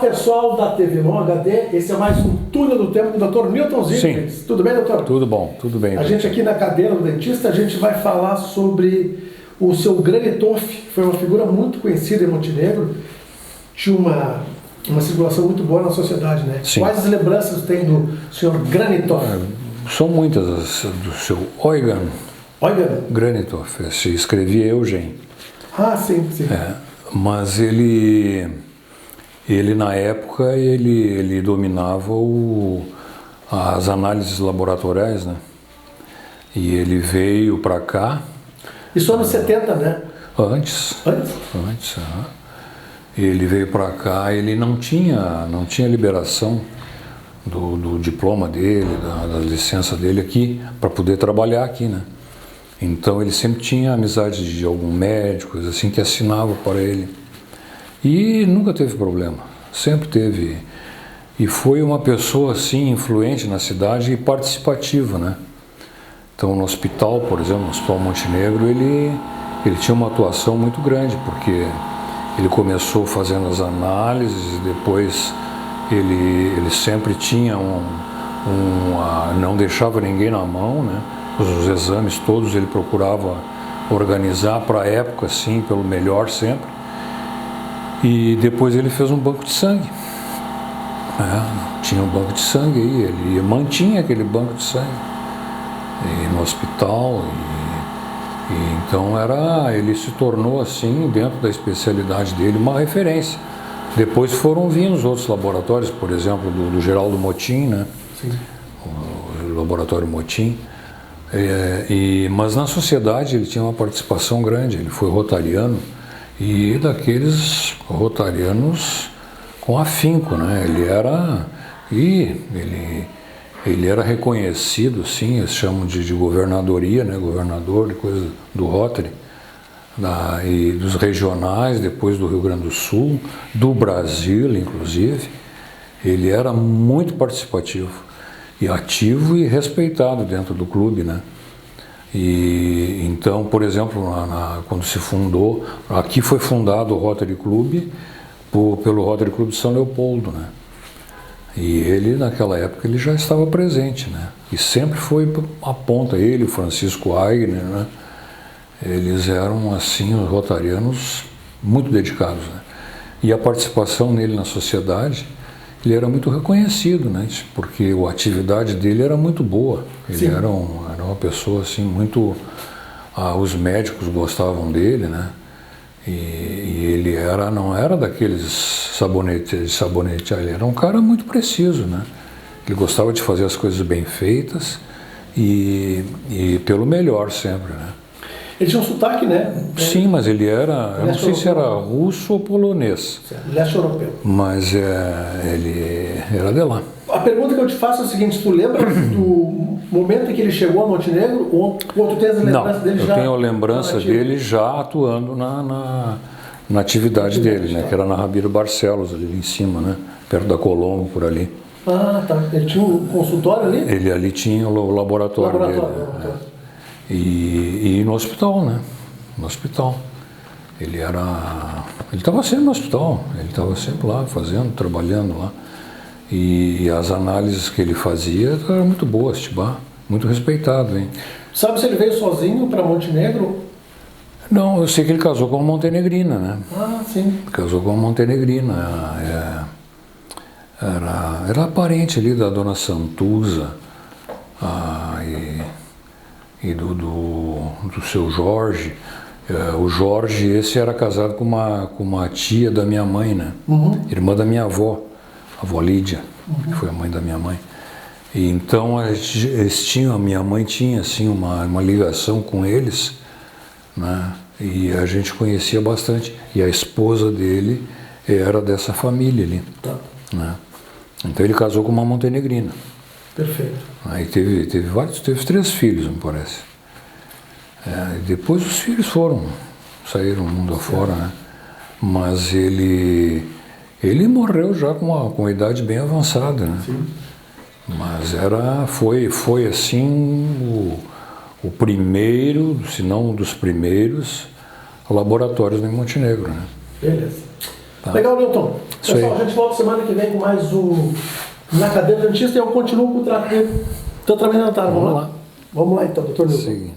pessoal da TV Mon HD, esse é mais um Túnel do Tempo com o Dr. Milton Ziegler. Tudo bem, doutor? Tudo bom, tudo bem. A gente aqui na cadeira do dentista, a gente vai falar sobre o seu Granitoff, que foi uma figura muito conhecida em Montenegro, tinha uma circulação muito boa na sociedade, né? Sim. Quais as lembranças tem do senhor Granitoff? São muitas do seu Eugen Granitoff, se escrevia Eugen. Ah, sim, sim. Mas ele na época, ele dominava as análises laboratoriais, né? E ele veio para cá. Isso anos 70, né? Antes. Ele veio para cá, ele não tinha liberação do diploma dele, da licença dele aqui, para poder trabalhar aqui, né? Então ele sempre tinha amizade de algum médico, assim, que assinava para ele. E nunca teve problema, sempre teve. E foi uma pessoa, assim, influente na cidade e participativa, né? Então no hospital, por exemplo, no Hospital Montenegro, ele tinha uma atuação muito grande, porque ele começou fazendo as análises e depois ele sempre tinha não deixava ninguém na mão, né? Os exames todos ele procurava organizar para a época, assim, pelo melhor sempre. E depois ele fez um banco de sangue. Tinha um banco de sangue aí, ele mantinha aquele banco de sangue no hospital. E então ele se tornou, assim, dentro da especialidade dele, uma referência. Depois foram vindo os outros laboratórios, por exemplo, do Geraldo Motim, né? Sim. O laboratório Motim. Mas na sociedade ele tinha uma participação grande, ele foi rotariano e daqueles rotarianos com afinco, né? Ele era reconhecido, sim, eles chamam de governadoria, né? Governador de coisa do Rotary, e dos regionais, depois do Rio Grande do Sul, do Brasil, inclusive. Ele era muito participativo e ativo e respeitado dentro do clube, né? E então, por exemplo, quando se fundou, aqui foi fundado o Rotary Club pelo Rotary Club de São Leopoldo, né? E ele, naquela época, ele já estava presente, né? E sempre foi a ponta, ele, o Francisco Aigner, né? Eles eram, assim, os rotarianos muito dedicados, né? E a participação nele na sociedade, ele era muito reconhecido, né? Porque a atividade dele era muito boa. Ele era uma pessoa, assim, muito... os médicos gostavam dele, né? E ele não era daqueles sabonete, ele era um cara muito preciso, né? Ele gostava de fazer as coisas bem feitas e pelo melhor sempre, né? Ele tinha um sotaque, né? Sim, mas ele era, eu não sei se era russo ou polonês. Leste europeu. Mas ele era de lá. A pergunta que eu te faço é a seguinte: tu lembra do momento em que ele chegou a Montenegro ou tu tens a lembrança dele já? Não, eu tenho a lembrança dele já atuando na atividade dele, né? Que era na Ramiro Barcelos, ali em cima, né? Perto da Colombo, por ali. Ah, tá. Ele tinha um consultório ali? Ele ali tinha o laboratório dele. E no hospital, né? No hospital. Ele estava sempre no hospital, ele estava sempre lá fazendo, trabalhando lá. E as análises que ele fazia eram muito boas, muito respeitado, hein? Sabe se ele veio sozinho para Montenegro? Não, eu sei que ele casou com uma montenegrina, né? Ah, sim. Casou com uma montenegrina. Era parente ali da dona Santuza e do seu Jorge. O Jorge, esse era casado com uma tia da minha mãe, né? Uhum. Irmã da minha avó, a avó Lídia, que foi a mãe da minha mãe. E então a minha mãe tinha, assim, uma ligação com eles, né? E a gente conhecia bastante. E a esposa dele era dessa família ali, né? Então ele casou com uma montenegrina. Perfeito. Aí teve 3 filhos, me parece. E depois os filhos saíram mundo afora, né? Mas ele morreu já com uma idade bem avançada, né? Sim. Mas foi assim o primeiro, se não um dos primeiros laboratórios em Montenegro, né? Beleza. Tá. Legal, Newton. Isso Pessoal, aí. a gente volta semana que vem com mais um Na Cadeira Dentista e eu continuo com o tratamento dentário. Vamos lá? Vamos lá então, doutor Newton. Sim.